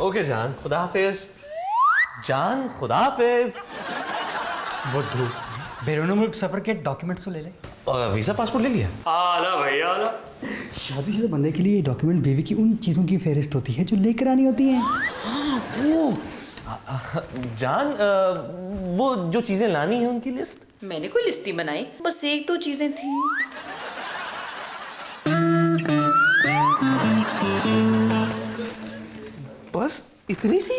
Okay जान, खुदा हाफिज। जान, खुदा हाफिज। बुद्धू, बैरून मुल्क सफर के डॉक्यूमेंट्स तो ले ले। वीजा पासपोर्ट ले लिया? आला भैया आला। शादीशुदा बंदे के लिए डॉक्यूमेंट बीवी की उन चीज़ों की फहरिस्त होती है जो लेकर आनी होती हैं। जान, वो जो चीजें लानी है उनकी लिस्ट? मैंने कोई लिस्ट नहीं बनाई, बस एक दो चीजें थी। बस इतनी सी?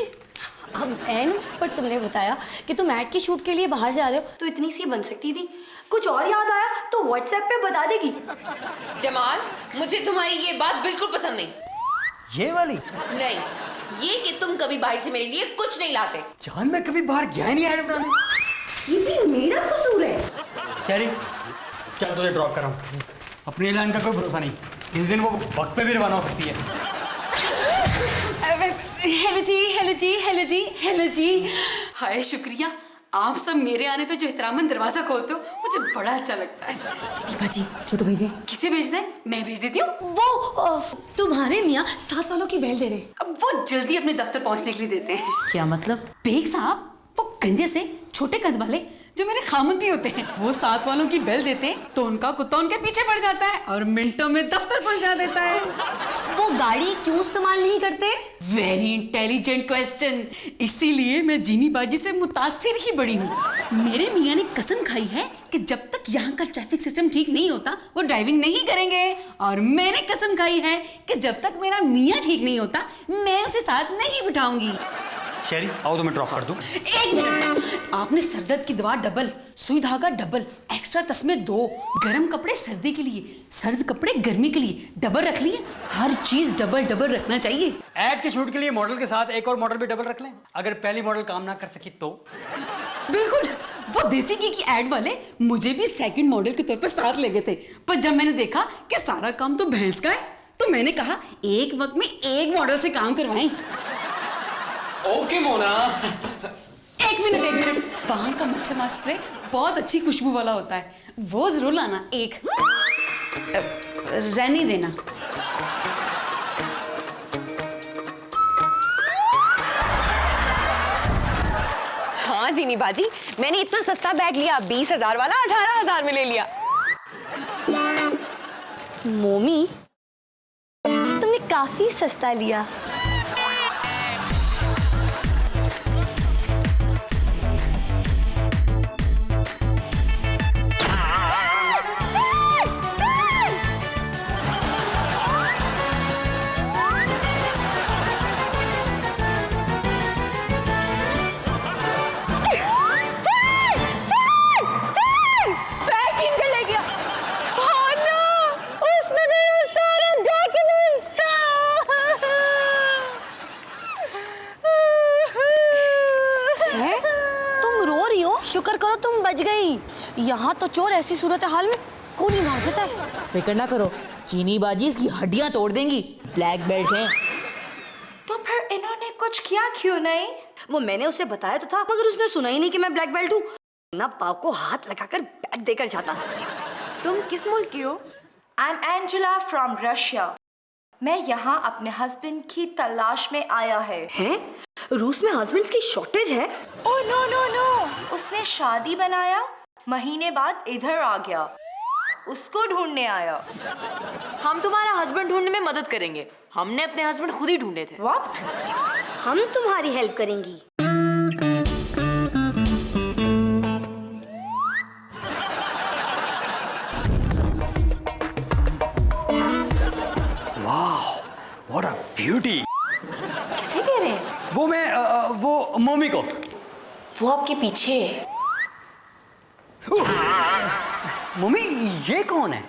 अब एन पर तुमने बताया कि तुम ऐड के शूट के लिए बाहर जा रहे हो, तो इतनी सी बन सकती थी। कुछ और याद आया तो व्हाट्सएप पे बता देगी। जमाल, मुझे तुम्हारी ये बात बिल्कुल पसंद नहीं। ये वाली? नहीं, ये कि तुम कभी बाहर से मेरे लिए कुछ नहीं लाते। जान, मैं कभी बाहर गया ही नहीं ऐड बनाने। ये भी मेरा कसूर है। कैरी, चल तुझे ड्रॉप कर रहा हूँ। अपनी एयरलाइन का कोई भरोसा नहीं, इस दिन वो वक्त पे भी रवाना हो सकती है। हेलो जी, हेलो जी, हेलो जी, हेलो जी। हाय, शुक्रिया। आप सब मेरे आने पे जो एहतरामन दरवाजा खोलते हो, मुझे बड़ा अच्छा लगता है। दीपा जी, फोटो भेजें। किसे भेजना है? मैं भेज देती हूँ। वो तुम्हारे मियाँ साथ वालों की बेल दे रहे। अब वो जल्दी अपने दफ्तर पहुंचने के लिए देते हैं। क्या मतलब? बेग साहब, वो गंजे से छोटे कद वाले जो मेरे खामद भी होते हैं, वो साथ वालों की बेल देते हैं तो उनका कुत्ता उनके पीछे पड़ जाता है और मिनटों में दफ्तर पहुंचा देता है। वो गाड़ी क्यों इस्तेमाल नहीं करते? Very intelligent question. इसीलिए मैं जीनी बाजी से मुतासिर ही बड़ी हूँ। मेरे मियाँ ने कसम खाई है कि जब तक यहाँ का ट्रैफिक सिस्टम ठीक नहीं होता वो ड्राइविंग नहीं करेंगे, और मैंने कसम खाई है कि जब तक मेरा मियाँ ठीक नहीं होता मैं उसे साथ नहीं बिठाऊंगी। शेरी, आओ तो मैं ड्रॉप कर दूं। एक मिनट, आपने सरदर्द की दवा डबल, सुई धागा डबल, एक्स्ट्रा तस्मे 2, गर्म कपड़े सर्दी के लिए, सर्द कपड़े गर्मी के लिए डबल रख लिए। हर चीज डबल डबल रखना चाहिए। ऐड के शूट के लिए मॉडल के साथ एक और मॉडल भी डबल रख लें, अगर पहली मॉडल काम ना कर सकी तो। बिल्कुल, वो देसी घी की एड वाले मुझे भी सेकंड मॉडल के तौर पर साथ ले गए थे, पर जब मैंने देखा कि सारा काम तो भैंस का है तो मैंने कहा एक वक्त में एक मॉडल से काम करवाएं। ओके मोना। एक मिनट, वहां का मच्छर मार स्प्रे बहुत अच्छी खुशबू वाला होता है, वो जरूर लाना। एक रहने देना। हाँ जीनी बाजी, मैंने इतना सस्ता बैग लिया, 20,000 वाला 18,000 में ले लिया। मोमी, तुमने काफी सस्ता लिया। शुक्र करो तुम बच गई, यहाँ तो चोर ऐसी सूरत हाल में गोली मार देता है। फिक्र ना करो, चीनी बाजी इसकी हड्डियां तोड़ देंगी, ब्लैक बेल्ट है। तो फिर इन्होंने कुछ किया क्यों नहीं? वो मैंने उसे बताया तो था, मगर उसने सुना ही नहीं कि मैं ब्लैक बेल्ट हूँ। ना पाव को हाथ लगाकर बैग देकर जाता। तुम किस मुल्क की हो? I am Angela from Russia. मैं यहाँ अपने हस्बैंड की तलाश में आया है। हैं? रूस में हस्बैंड्स की शॉर्टेज है? ओह नो नो नो, उसने शादी बनाया, महीने बाद इधर आ गया, उसको ढूंढने आया। हम तुम्हारा हस्बैंड ढूंढने में मदद करेंगे, हमने अपने हस्बैंड खुद ही ढूंढे थे। व्हाट? हम तुम्हारी हेल्प करेंगी। What a beauty. किसे कह रहे हैं? वो मोमी को। वो आपके पीछे है। मम्मी, ये कौन है?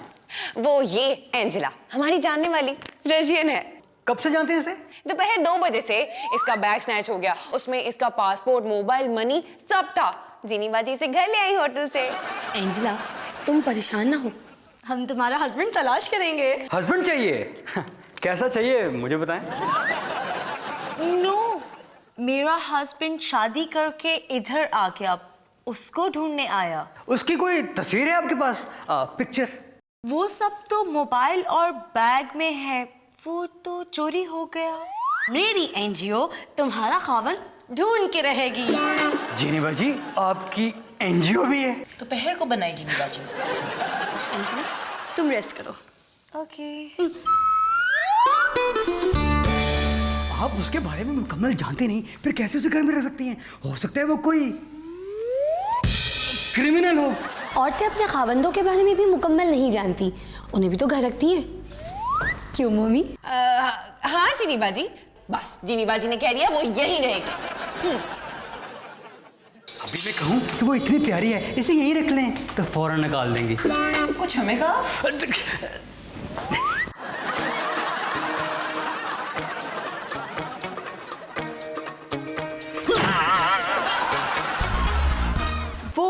वो ये एंजेला, हमारी जानने वाली रशियन है। कब से जानते हैं इसे? दोपहर 2 बजे से इसका बैग स्नैच हो गया, उसमें इसका पासपोर्ट, मोबाइल, मनी सब था। जीनी बाजी से घर ले आई होटल से। एंजेला, तुम परेशान ना हो, हम तुम्हारा हस्बैंड तलाश करेंगे। हस्बैंड चाहिए? कैसा चाहिए मुझे बताएं। नो, मेरा हस्बैंड शादी करके इधर आ गया, उसको ढूंढने आया। उसकी कोई तस्वीर है आपके पास? पिक्चर? वो सब तो मोबाइल और बैग में है, वो तो चोरी हो गया। मेरी एनजीओ तुम्हारा खावन ढूंढ के रहेगी। जीनी बाजी आपकी एनजीओ भी है? तो पहर को बनाई जीनी बाजी। एंजेला तुम रेस्ट करो। ओके। आप उसके बारे में मुकम्मल जानते नहीं, फिर कैसे उसे घर में रख सकती हैं? हो सकता है वो कोई क्रिमिनल हो। औरतें अपने खावंदों के बारे में भी मुकम्मल नहीं जानती, उन्हें भी तो घर रखती हैं। क्यों मम्मी? हाँ जीनी बाजी, बस जीनी बाजी ने कह दिया वो यही रहेगी। अभी मैं कहूँ कि वो इतनी प्यारी है, इसे यहीं रख लें तो फौरन निकाल देंगी। कुछ हमें कहा? वो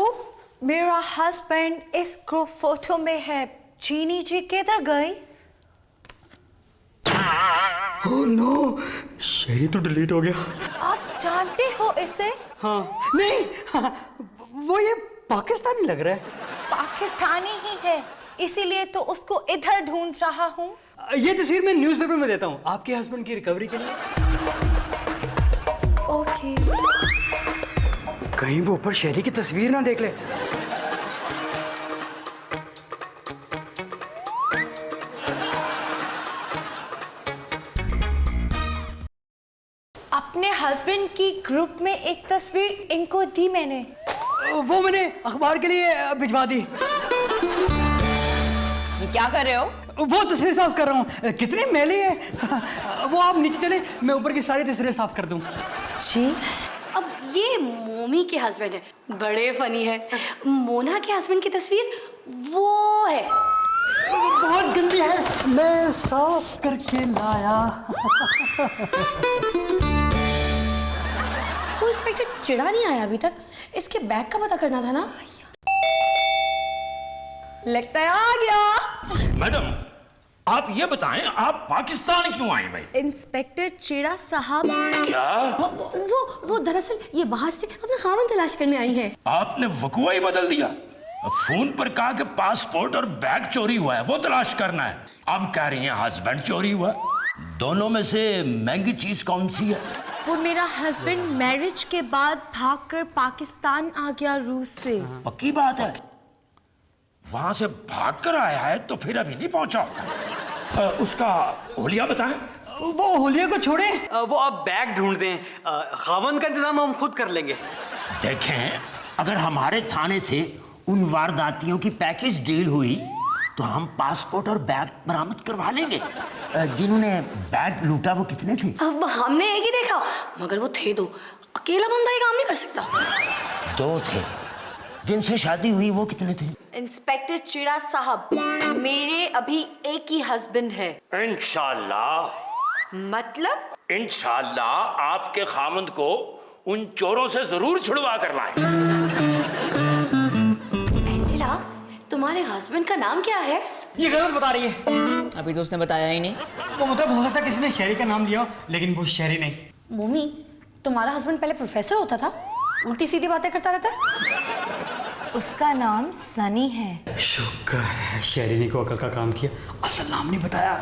मेरा हस्बैंड इस ग्रुप फोटो में है। चीनी जी किधर गई? ओह नो, शेरी तो डिलीट हो गया। आप जानते हो इसे? हाँ नहीं, हाँ, वो ये पाकिस्तानी लग रहा है। पाकिस्तानी ही है, इसीलिए तो उसको इधर ढूंढ रहा हूँ। ये तस्वीर मैं न्यूज़पेपर में देता हूँ आपके हस्बैंड की रिकवरी के लिए। ओके। कहीं वो ऊपर शेरी की तस्वीर ना देख ले। अपने हस्बैंड की ग्रुप में एक तस्वीर इनको दी मैंने। वो मैंने अखबार के लिए भिजवा दी। ये क्या कर रहे हो? वो तस्वीर साफ कर रहा हूँ, कितनी मैली है। वो आप नीचे चले, मैं ऊपर की सारी तस्वीरें साफ कर दूँ। जी अब ये मोमी के हस्बैंड है, बड़े फनी है। मोना के हस्बैंड की तस्वीर वो है। बहुत गंदी है, मैं साफ करके लाया। वो इंस्पेक्टर चिड़ा नहीं आया अभी तक, इसके बैग का पता करना था ना। लगता है आ गया। मैडम आप ये बताएं आप पाकिस्तान क्यों आई भाई? इंस्पेक्टर चिड़ा साहब, क्या वो दरअसल ये बाहर से अपना खामन तलाश करने आई है। आपने वकुआ ही बदल दिया? फोन पर कहा कि पासपोर्ट और बैग चोरी हुआ है, वो तलाश करना है। अब कह रही हैं हस्बैंड चोरी हुआ। दोनों में से महंगी चीज कौन सी है? वो मेरा हस्बैंड मैरिज के बाद भागकर पाकिस्तान आ गया रूस से। पक्की बात है? वहां से भाग कर आया है तो फिर अभी नहीं पहुंचा होगा। उसका होलिया बताएं। वो होलिया को छोड़े, वो आप बैग ढूंढते हैं, खावन का इंतजाम हम खुद कर लेंगे। देखें अगर हमारे थाने से उन वारदातियों की पैकेज डील हुई तो हम पासपोर्ट और बैग बरामद करवा लेंगे। जिन्होंने बैग लूटा वो कितने थे? अब हमने एक ही देखा, मगर वो थे दो, अकेला बंदा ये काम नहीं कर सकता। दो थे। जिनसे शादी हुई वो कितने थे? इंस्पेक्टर चिड़ा साहब, मेरे अभी एक ही हस्बैंड है। इंशाल्लाह। मतलब? इंशाल्लाह आपके खामंद को उन चोरों से जरूर छुड़वा कर लाएं। एंजेला तुम्हारे हस्बैंड का नाम क्या है? ये गलत बता रही है। अभी तो उसने बताया ही नहीं। वो मतलब हो सकता है किसी ने शेरी का नाम लिया हो, लेकिन वो शेरी नहीं। मोमी तुम्हारा हस्बैंड पहले प्रोफेसर होता था, उल्टी सीधी बातें करता रहता है। उसका नाम सनी है। शुक्र है शेरी ने को अकल का काम किया, असल नाम नहीं बताया।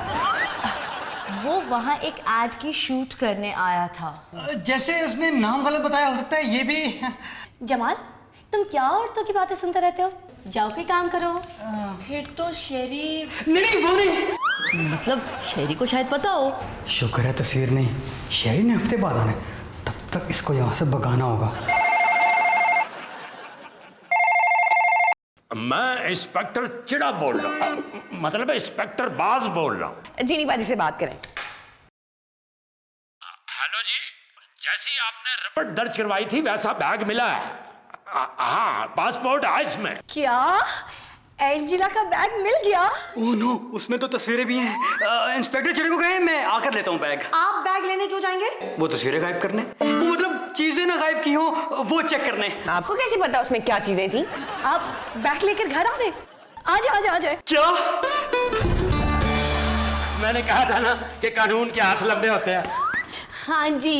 वो वहाँ एक एड की शूट करने आया था। जैसे उसने नाम गलत बताया, हो सकता है ये भी। जमाल तुम क्या औरतों की बातें सुनते रहते हो, जाओ कोई काम करो। फिर तो शेरी। नहीं वो नहीं। मतलब शेरी को शायद पता हो। शुक्र है तस्वीर नहीं, शेरी ने हफ्ते बाद आना है, तब तक इसको यहाँ से भगाना होगा। मैं इंस्पेक्टर चिड़ा बोल रहा हूँ, मतलब इंस्पेक्टर बाज बोल रहा हूँ। जीनी बाजी से बात करें। हेलो जी, जैसी आपने रिपोर्ट दर्ज करवाई थी वैसा बैग मिला है। हाँ पासपोर्ट है इसमें। क्या एंजेला का बैग मिल गया? ओह नो, उसमें तो तस्वीरें भी हैं। इंस्पेक्टर चिड़े को कहें मैं आकर लेता हूँ बैग। आप बैग लेने क्यों जाएंगे? वो तस्वीरें गायब करने, वो मतलब चीजें ना गायब की हो वो चेक करने। आपको कैसे पता उसमें क्या चीजें थी? आप बैग लेकर घर आ रहे? आ जाए। क्या? मैंने कहा था ना कि कानून के हाथ लंबे होते हैं। हाँ जी,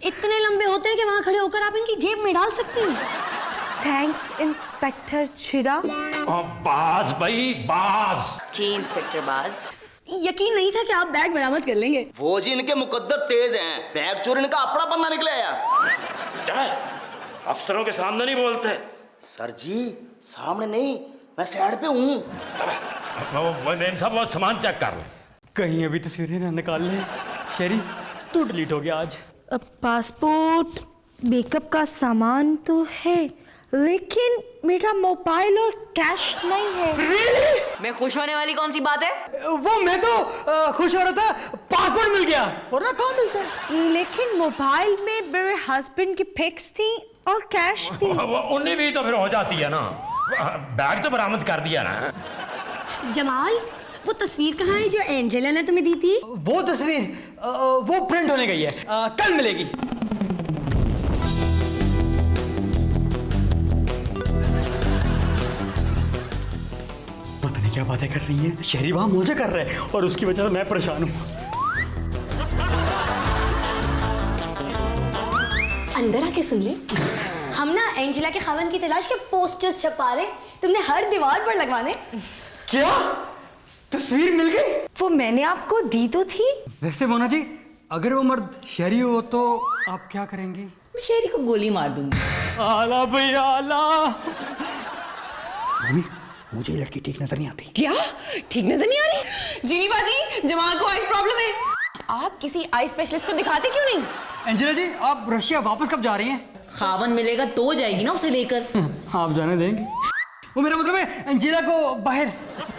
इतने लंबे होते हैं कि वहाँ खड़े होकर आप इनकी जेब में डाल सकते हैं। थैंक्स इंस्पेक्टर चिड़ा। बाज भाई बाज। जी इंस्पेक्टर बाज। यकीन नहीं था कि आप बैग बरामद कर लेंगे। वो जी इनके मुकद्दर तेज हैं, बैग चोरी इनका अपना पन्ना निकले आया। अफसरों के सामने नहीं बोलते। सर जी सामने नहीं, मैं साइड पे हूँ। वो सामान चेक कर ले। कहीं अभी तस्वीरें ना निकाल ले। शेरी तू डिलीट हो गया आज। अब पासपोर्ट, मेकअप का सामान तो है, लेकिन मेरा मोबाइल और कैश नहीं है। मैं खुश होने वाली कौन सी बात है? वो मैं तो खुश हो रहा था, पासपोर्ट मिल गया। वरना कहाँ मिलता है? लेकिन मोबाइल में मेरे हस्बैंड की पिक्स थी और कैश भी। उन्हीं भी तो फिर हो जाती है ना। बैग तो बरामद कर दिया ना। जमाल, वो तस्वीर कहाँ है जो एंजेला ने तुम्हें दी थी? वो तस्वीर वो प्रिंट होने गई है, कल मिलेगी। पता नहीं क्या बातें कर रही है। शहरी वहां मौजे कर रहे हैं और उसकी वजह से मैं परेशान हूँ। अंदर आके सुन ले। हम ना एंजेला के खावन की तलाश के पोस्टर्स छपा रहे, तुमने हर दीवार पर लगवाने। क्या तस्वीर मिल गई? वो मैंने आपको दी तो थी। वैसे मोना जी, अगर वो मर्द शहरी हो तो आप क्या करेंगी? मैं शेरी को गोली मार दूंगी। आला भैया आला। मम्मी, मुझे ये लड़की ठीक नजर नहीं आती। क्या ठीक नजर नहीं आ रही? जीनी बाजी, जमाल को आइस प्रॉब्लम है। आप किसी आई स्पेशलिस्ट को दिखाते क्यों नहीं? एंजेला जी, आप रशिया वापस कब जा रही हैं? खावन मिलेगा तो जाएगी ना उसे लेकर। आप जाने देंगे? वो मेरा मतलब है एंजेला को बाहर।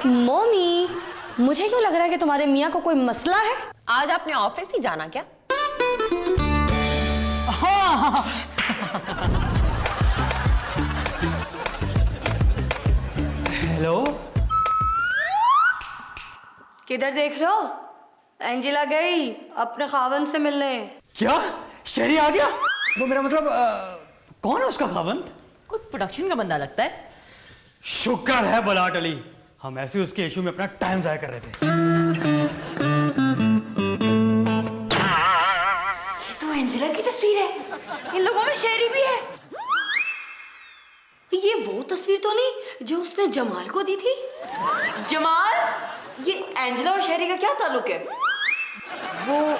मम्मी, मुझे क्यों लग रहा है कि तुम्हारे मियाँ को कोई मसला है। आज आपने ऑफिस नहीं जाना क्या? हाँ। हेलो, किधर देख रहे हो? एंजेला गई अपने खावन से मिलने। क्या शहरी आ गया? वो मेरा मतलब कौन है उसका खावंद? कोई प्रोडक्शन का बंदा लगता है। शुक्र है बलाट अली, हम ऐसे उसके इशू में अपना टाइम जाया कर रहे थे। ये तो एंजेला की तस्वीर है, इन लोगों में शेरी भी है। ये वो तस्वीर तो नहीं जो उसने जमाल को दी थी? जमाल, ये एंजेला और शेरी का क्या ताल्लुक है? वो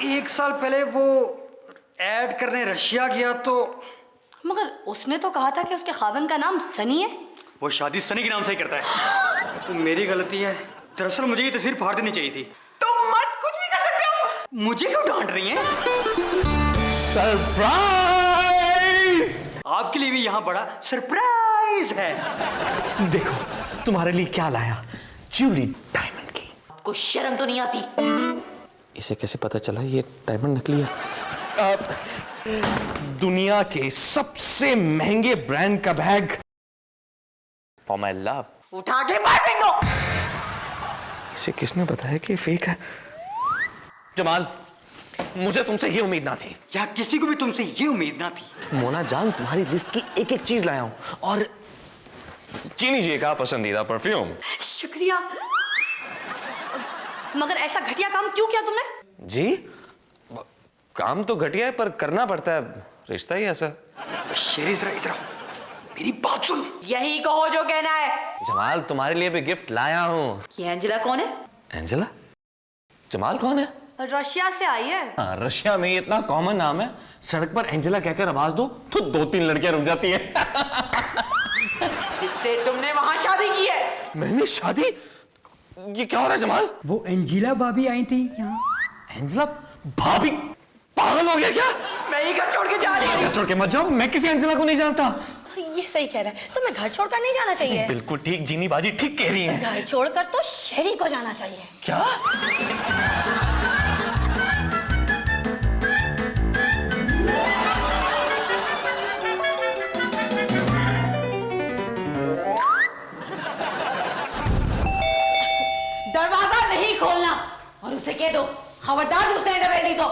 1 साल पहले वो ऐड करने रशिया गया तो। मगर उसने तो कहा था कि उसके खावन का नाम सनी है। वो शादी सनी के नाम से ही करता है। तो मेरी गलती है, दरअसल मुझे ये तस्वीर फाड़ देनी चाहिए थी। तुम मत कुछ भी कर सकते हो। मुझे क्यों डांट रही हैं? सरप्राइज! आपके लिए भी यहाँ बड़ा सरप्राइज है। देखो तुम्हारे लिए क्या लाया, ज्वेलरी डायमंड की। आपको शर्म तो नहीं आती? इसे कैसे पता चला ये डायमंड नकली है? दुनिया के सबसे महंगे ब्रांड का बैग फॉर माई लव। उठा के मार फेंको। इसे किसने बताया कि फेक है? जमाल, मुझे तुमसे ये उम्मीद ना थी। या किसी को भी तुमसे ये उम्मीद ना थी। मोना जान, तुम्हारी लिस्ट की एक एक चीज लाया हूं और चीनी जी का पसंदीदा परफ्यूम। शुक्रिया। मगर ऐसा घटिया काम क्यों किया तुमने? जी, काम तो घटिया है पर करना पड़ता है, रिश्ता ही ऐसा। शेरी जरा इधर आओ, मेरी बात सुन। यही कहो जो कहना है। जमाल, तुम्हारे लिए भी गिफ्ट लाया हूँ। ये एंजेला कौन है? एंजेला? जमाल कौन है? रशिया से आई है। हाँ, रशिया में इतना कॉमन नाम है, सड़क पर एंजेला कहकर आवाज दो तो 2-3 लड़कियां रुक जाती हैं। इससे तुमने वहां शादी की है? मैंने शादी? ये क्या हो रहा है जमाल? वो एंजेला भाभी आई थी यहाँ। एंजेला भाभी? पागल हो गया क्या? मैं ही घर छोड़ के जा रही हूँ। छोड़ के मत जाओ, मैं किसी एंजेला को नहीं जानता। ये सही कह रहा है, तुम्हें घर छोड़कर नहीं जाना चाहिए। बिल्कुल ठीक, जीनी बाजी ठीक कह रही है। घर छोड़कर तो शहरी को जाना चाहिए। क्या? दरवाजा नहीं खोलना और उसे कह दो खबरदार उसने डबल दी तो।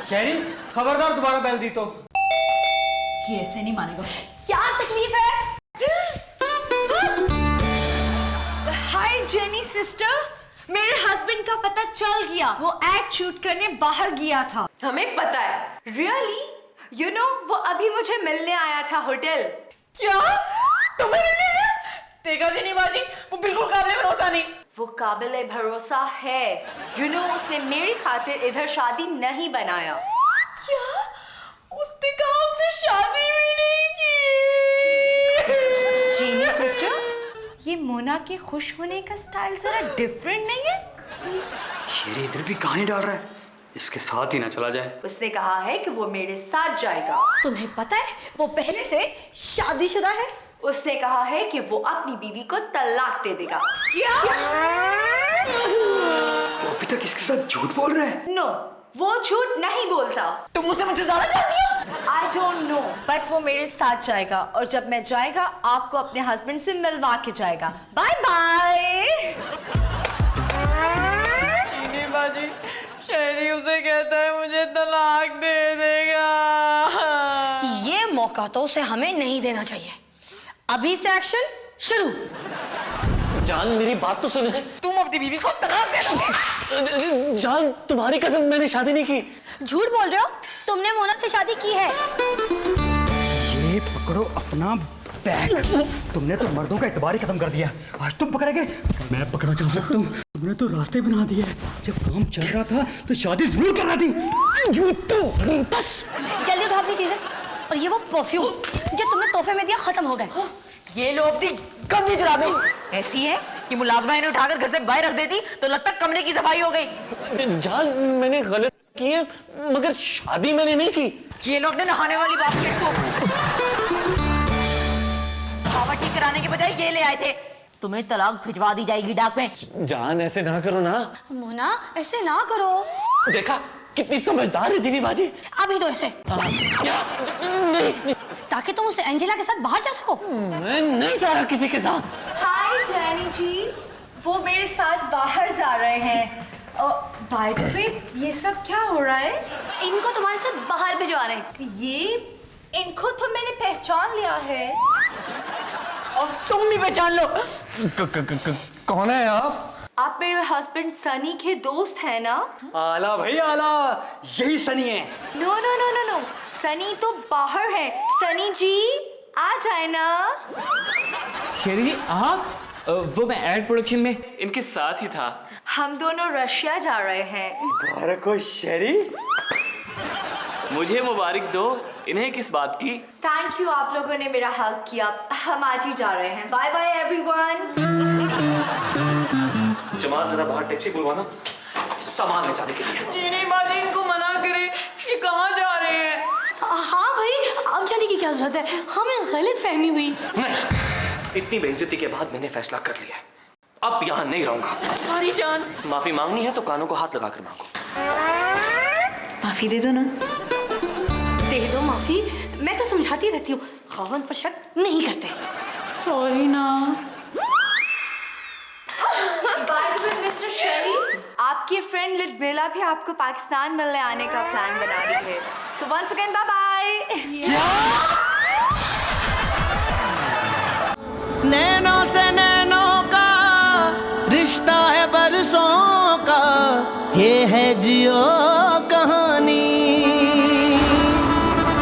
शहरी, खबरदार दोबारा बैल दी तो। ये ऐसे नहीं मानेगा। क्या तकलीफ है? हाय जेनी सिस्टर, मेरे हस्बैंड का पता चल गया। वो एड शूट करने बाहर गया था। हमें पता है। रियली? यू नो, वो अभी मुझे मिलने आया था होटल। क्या तुम्हें मिलने हैं? देखा जी नहीं बाजी, वो बिल्कुल काबिले भरोसा नहीं। वो काबिल भरोसा है। उसने मेरी खातिर इधर शादी नहीं बनाया। क्या? उसने कहा उससे शादी भी नहीं की। जीनी सिस्टर, ये मोना के खुश होने का स्टाइल जरा डिफरेंट नहीं है? शेरी इधर भी कहानी डाल रहा है, इसके साथ ही ना चला जाए। उसने कहा है कि वो मेरे साथ जाएगा। तुम्हें पता है वो पहले से शादीशुदा है। उसने कहा है कि वो अपनी बीवी को तलाक दे देगा। क्या? वो अभी तक इसके साथ झूठ बोल रहा है। नो, वो झूठ नहीं बोलता। तुम मुझसे ज्यादा जानती हो। I don't know, but वो मेरे साथ जाएगा और जब मैं जाएगा आपको अपने हस्बैंड से मिलवा के जाएगा। Bye bye. चीनी बाजी, शेरी उसे कहता है मुझे तलाक दे देगा। ये मौका तो उसे हमें नहीं देना चाहिए। अभी से एक्शन शुरू। जान मेरी बात तो सुने। तुम अपनी बीवी को तलाक दे दोगे। जान तुम्हारी कसम मैंने शादी नहीं की। झूठ बोल रहे हो, तुमने मोना से शादी की है। ये पकड़ो अपना बैग। तुमने तो मर्दों का एतबार ही खत्म कर दिया, आज तुम पकड़ोगे। मैं पकड़ा चाह सकता हूँ, तुमने तो रास्ते बना दिए। जब काम चल रहा था तो शादी जरूर करना थी। बस जल्दी उठाओ अपनी चीजें। और ये वो परफ्यूम जो तुमने तोहफे में दिया खत्म हो गए। ये लो अपनी कमरी जुराबे। ऐसी है कि मुलाजमा इन्हें उठाकर घर से बाहर रख देती तो लगता कमरे की सफाई हो गई। जान मैंने गलत की है, मगर शादी मैंने नहीं की। ये लोग ने नहाने वाली बास्केट को हवा ठीक कराने के बजाय ये ले आए थे। तुम्हें तलाक भिजवा दी जाएगी डाक में। जान ऐसे ना करो ना। मोना ऐसे ना करो। देखा कितनी समझदार है जीनी बाजी। अभी तो ऐसे नहीं, ताकि तुम उस एंजेला के साथ बाहर जा सको। मैं नहीं जा रहा किसी के साथ। हाय जैनी जी, वो मेरे साथ बाहर जा रहे हैं। बाय द वे, ये सब क्या हो रहा है? इनको तुम्हारे साथ बाहर भिजवा रहे हैं। ये इनको तो मैंने पहचान लिया है। और तुम भी पहचान लो। कौन है आप? आप मेरे हस्बैंड सनी के दोस्त हैं ना? आला भाई आला, यही सनी है। No no no no no, Sunny तो बाहर है। सनी जी आ जाए ना। शेरी जी आप? वो मैं एड प्रोडक्शन में इनके साथ ही था। हम दोनों रशिया जा रहे हैं। मुबारक हो शेरी। मुझे मुबारक दो, इन्हें किस बात की? थैंक यू, आप लोगों ने मेरा हेल्प किया। हम आज ही जा रहे हैं। Bye bye everyone. जमाल जरा बाहर टैक्सी बुलवाना, सामान ले जाने के लिए। चीनी बाजी इनको मना करे, ये कहाँ जा रहे हैं? हाँ भाई, अब जाने की क्या जरूरत है, हमें गलत फहमी हुई। नहीं, इतनी बेइज्जती के बाद मैंने फैसला कर लिया, अब यहाँ नहीं रहूंगा। सॉरी जान। माफी मांगनी है तो कानों को हाथ लगाकर मांगो। माफी दे दो ना। दे दो माफी, मैं तो समझाती रहती हूँ, खावन पर शक नहीं करते। सॉरी ना। मिस्टर शेरी, आपकी फ्रेंड लिडबिला भी आपको पाकिस्तान मिलने आने का प्लान बना रही है। So once again bye bye. नैनों से नैनों का रिश्ता है बरसों का, ये है जियो